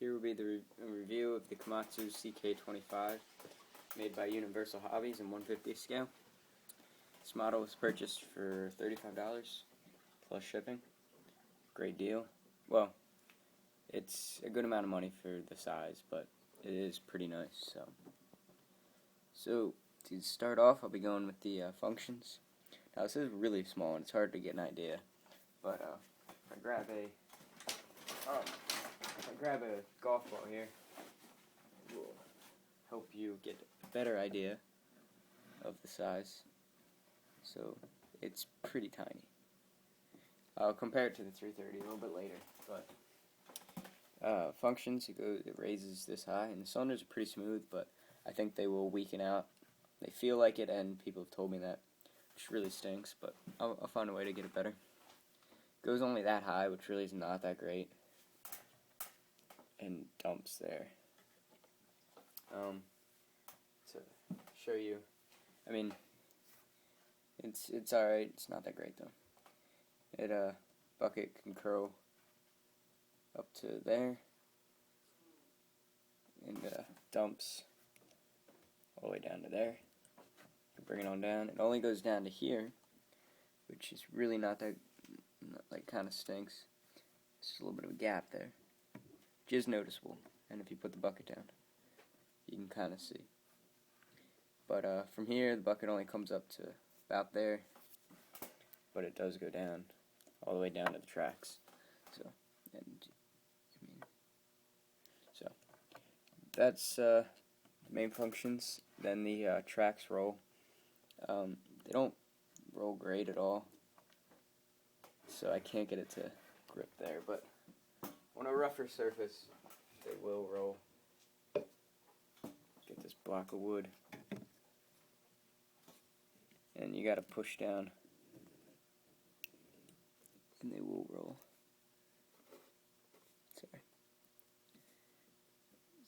Here will be the review of the Komatsu CK25, made by Universal Hobbies in 1/50 scale. This model was purchased for $35 plus shipping. Great deal. Well, it's a good amount of money for the size, but it is pretty nice. So to start off, I'll be going with the functions. Now this is really small and it's hard to get an idea, but if I grab a golf ball here, it will help you get a better idea of the size. So it's pretty tiny. I'll compare it to the 330 a little bit later, but functions, it raises this high, and the cylinders are pretty smooth, but I think they will weaken out. They feel like it, and people have told me that, which really stinks, but I'll find a way to get it better. It goes only that high, which really is not that great, and dumps there. To show you, I mean, it's alright, it's not that great though. Bucket can curl up to there, and dumps all the way down to there. You bring it on down. It only goes down to here, which is really not that, like, kind of stinks. It's just a little bit of a gap there, which is noticeable. And if you put the bucket down, you can kind of see. But from here, the bucket only comes up to about there, but it does go down all the way down to the tracks. So that's the main functions. Then the tracks roll. They don't roll great at all, so I can't get it to grip there, but on a rougher surface they will roll. Get this block of wood, and you gotta push down, and they will roll. Sorry.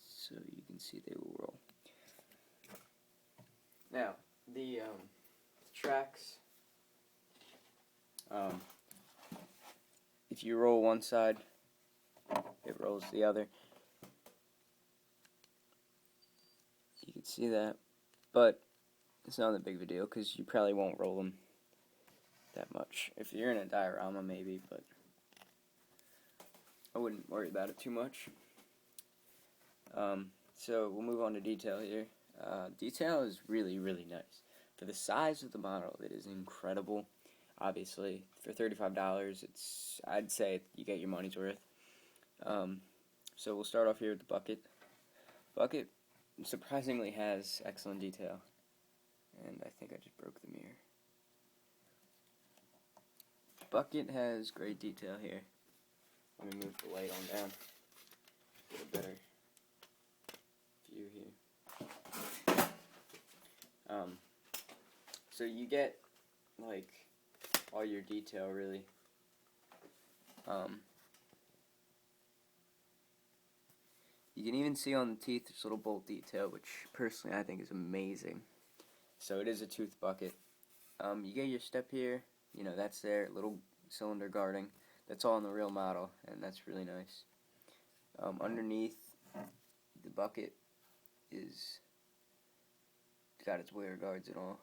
So you can see they will roll. Now, the tracks, if you roll one side, it rolls the other. You can see that, but it's not that big of a deal because you probably won't roll them that much. If you're in a diorama, maybe, but I wouldn't worry about it too much. So we'll move on to detail here. Detail is really, really nice. For the size of the model, it is incredible. Obviously, for $35, I'd say you get your money's worth. So we'll start off here with the bucket. Bucket surprisingly has excellent detail. And I think I just broke the mirror. Bucket has great detail here. Let me move the light on down. Get a better view here. So you get, like, all your detail, really. You can even see on the teeth this little bolt detail, which personally I think is amazing. So it is a tooth bucket. You get your step here, that's there, little cylinder guarding. That's all in the real model, and that's really nice. Underneath the bucket is got its wear guards and all.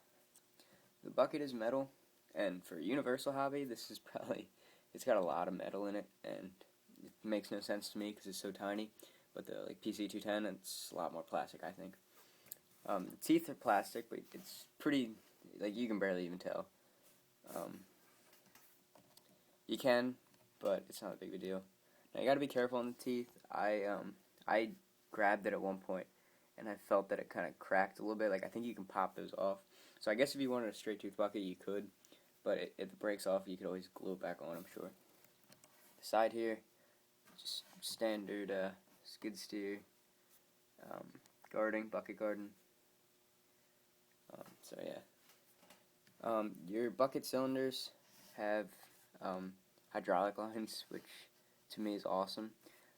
The bucket is metal, and for Universal Hobby, this is probably, it's got a lot of metal in it, and it makes no sense to me because it's so tiny. But the PC210, it's a lot more plastic, I think. The teeth are plastic, but it's pretty, you can barely even tell. You can, but it's not a big of a deal. Now you got to be careful on the teeth. I grabbed it at one point, and I felt that it kind of cracked a little bit. I think you can pop those off. So I guess if you wanted a straight tooth bucket, you could, but if it breaks off, you could always glue it back on, I'm sure. The side here, just standard skid steer, guarding, bucket guarding. So yeah. Your bucket cylinders have hydraulic lines, which to me is awesome.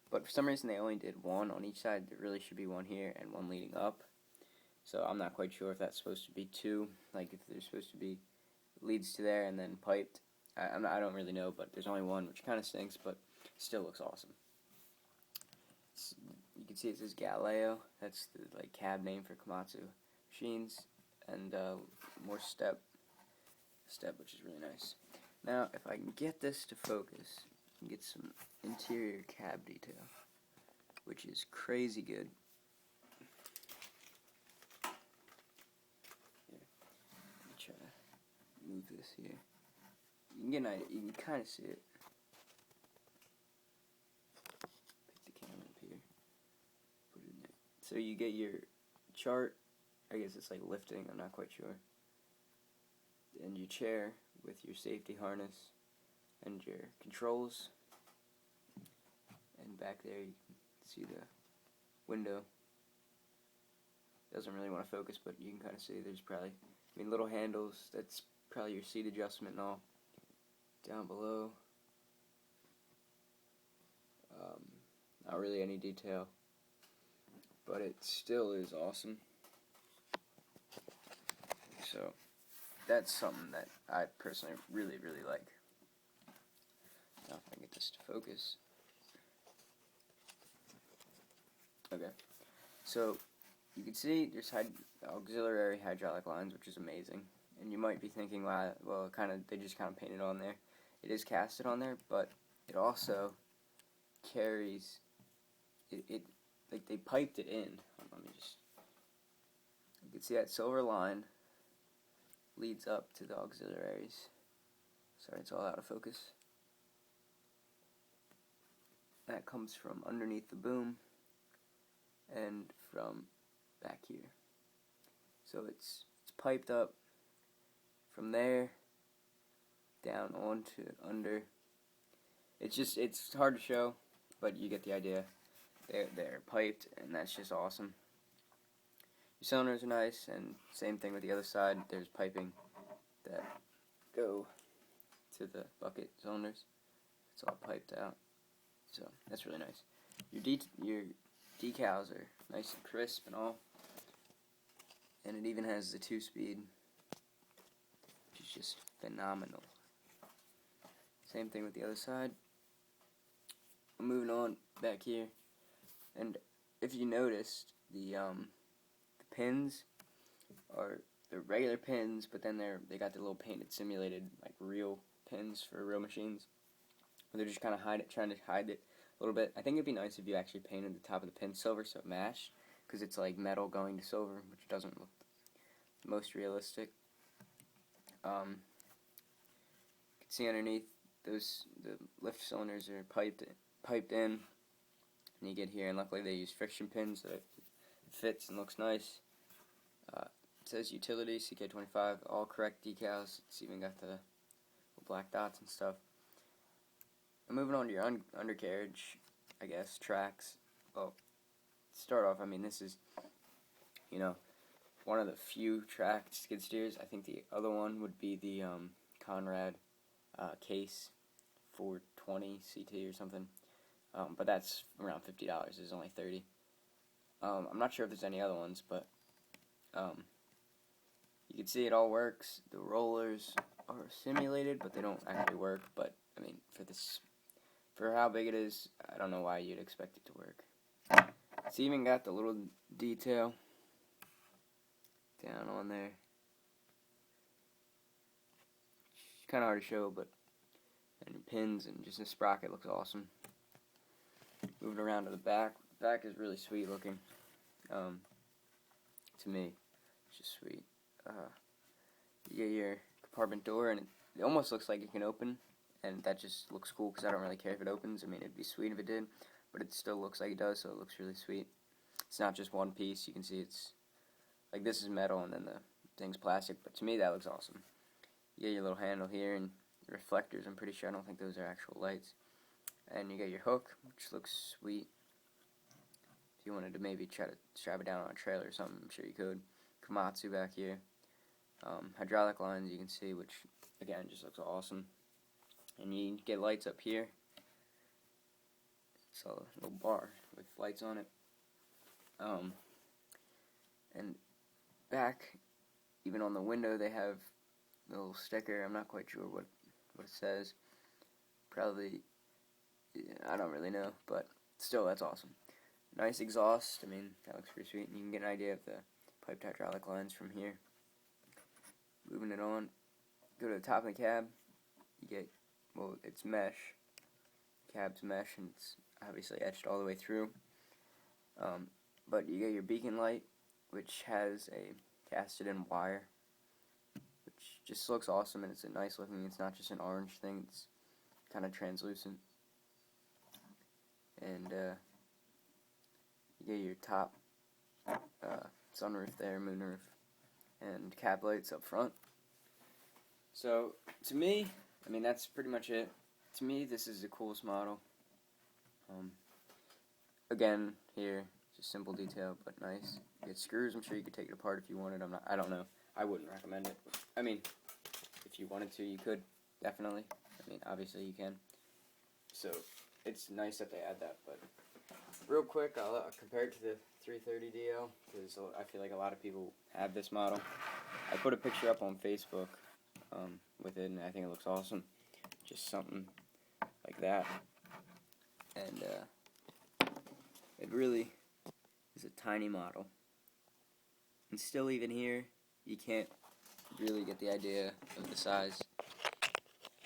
But for some reason they only did one on each side. There really should be one here and one leading up. So I'm not quite sure if that's supposed to be two, if there's supposed to be leads to there and then piped. I don't really know, but there's only one, which kind of stinks, but still looks awesome. can see it says Galileo. That's the cab name for Komatsu machines, and more step, which is really nice. Now, if I can get this to focus, and get some interior cab detail, which is crazy good. Here, let me try to move this here. You can get an idea. You can kind of see it. Pick the camera up here. Put it in there. So you get your chart. I guess it's like lifting. I'm not quite sure. And your chair with your safety harness and your controls. And back there you can see the window. Doesn't really want to focus, but you can kind of see there's probably, little handles. That's probably your seat adjustment and all. Down below, not really any detail, but it still is awesome. So that's something that I personally really like. Now if I can get this to focus. Okay, so you can see there's auxiliary hydraulic lines, which is amazing. And you might be thinking, well, they just kind of painted on there. It is casted on there, but it also carries like they piped it in. Let me just. You can see that silver line leads up to the auxiliaries. Sorry, it's all out of focus. That comes from underneath the boom and from back here. So it's piped up from there down onto under. It's hard to show, but you get the idea. They're piped, and that's just awesome. Your cylinders are nice, and same thing with the other side. There's piping that go to the bucket cylinders. It's all piped out, so that's really nice. Your decals are nice and crisp and all, and it even has the 2-speed, which is just phenomenal. Same thing with the other side. Moving on back here, and if you noticed, the pins are the regular pins, but then they got the little painted simulated real pins for real machines. They're just kind of trying to hide it a little bit. I think it'd be nice if you actually painted the top of the pin silver so it matched, because it's like metal going to silver, which doesn't look the most realistic. You can see underneath the lift cylinders are piped in, and you get here, and luckily they use friction pins so it fits and looks nice. It says utility, CK25, all correct decals. It's even got the black dots and stuff. And moving on to your undercarriage, I guess, tracks. Well, to start off, this is, one of the few tracked skid steers. I think the other one would be the Conrad Case 420 CT or something. But that's around $50. There's only 30. I'm not sure if there's any other ones, but you can see it all works. The rollers are simulated, but they don't actually work. But for how big it is, I don't know why you'd expect it to work. It's even got the little detail down on there. It's kind of hard to show, but and pins and just the sprocket looks awesome. Moving around to the back. The back is really sweet looking. To me, it's just sweet. You get your compartment door, and it almost looks like it can open, and that just looks cool because I don't really care if it opens. It'd be sweet if it did, but it still looks like it does, so it looks really sweet. It's not just one piece. You can see it's like this is metal, and then the thing's plastic, but to me that looks awesome. You get your little handle here, and the reflectors, I'm pretty sure. I don't think those are actual lights. And you get your hook, which looks sweet. If you wanted to maybe try to strap it down on a trailer or something, I'm sure you could. Komatsu back here. Hydraulic lines you can see, which again just looks awesome. And you get lights up here. It's a little bar with lights on it. And back, even on the window, they have a little sticker. I'm not quite sure what it says. Probably, I don't really know, but still, that's awesome. Nice exhaust. I mean, that looks pretty sweet. And you can get an idea of the piped hydraulic lines from here. Moving it on, go to the top of the cab. You get, well, it's mesh. Cab's mesh, and it's obviously etched all the way through. But you get your beacon light, which has a casted-in wire, which just looks awesome, and it's a nice looking. It's not just an orange thing; it's kind of translucent. And you get your top sunroof there, moonroof, and cab lights up front. So to me, I mean, that's pretty much it. To me, this is the coolest model. Again, here, just simple detail, but nice. You get screws. I'm sure you could take it apart if you wanted. I don't know. I wouldn't recommend it. I mean, if you wanted to, you could, definitely. I mean, obviously you can. So, it's nice that they add that, but real quick, I'll compare it to the 330DL, because I feel like a lot of people have this model. I put a picture up on Facebook with it, and I think it looks awesome. Just something like that. And it really is a tiny model. And still, even here, you can't really get the idea of the size.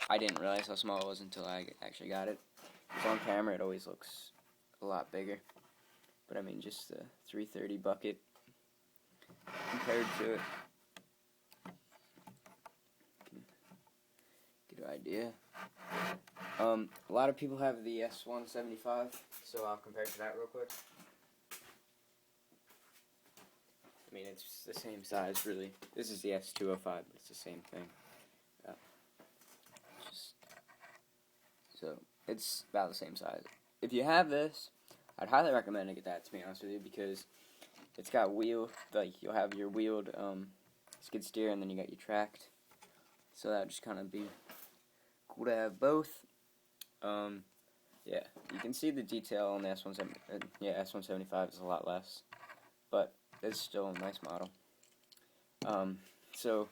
I didn't realize how small it was until I actually got it. Because on camera, it always looks a lot bigger. But I mean, just the 330 bucket compared to it. Get an idea. A lot of people have the S175, so I'll compare it to that real quick. I mean, it's the same size, really. This is the S205, but it's the same thing. So, it's about the same size. If you have this, I'd highly recommend to get that, to be honest with you, because it's got wheel, like, you'll have your wheeled skid steer, and then you got your tracked. So that would just kind of be cool to have both. Yeah, you can see the detail on the S175 is a lot less, but it's still a nice model. So,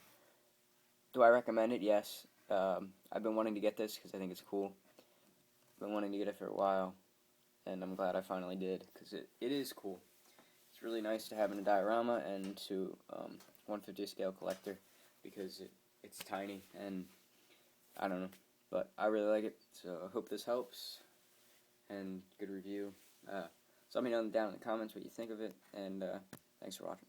do I recommend it? Yes. I've been wanting to get this because I think it's cool. I've been wanting to get it for a while, and I'm glad I finally did, because it is cool. It's really nice to have in a diorama and to 1/50 scale collector, because it's tiny, and I don't know, but I really like it, so I hope this helps, and good review. So let me know down in the comments what you think of it, and thanks for watching.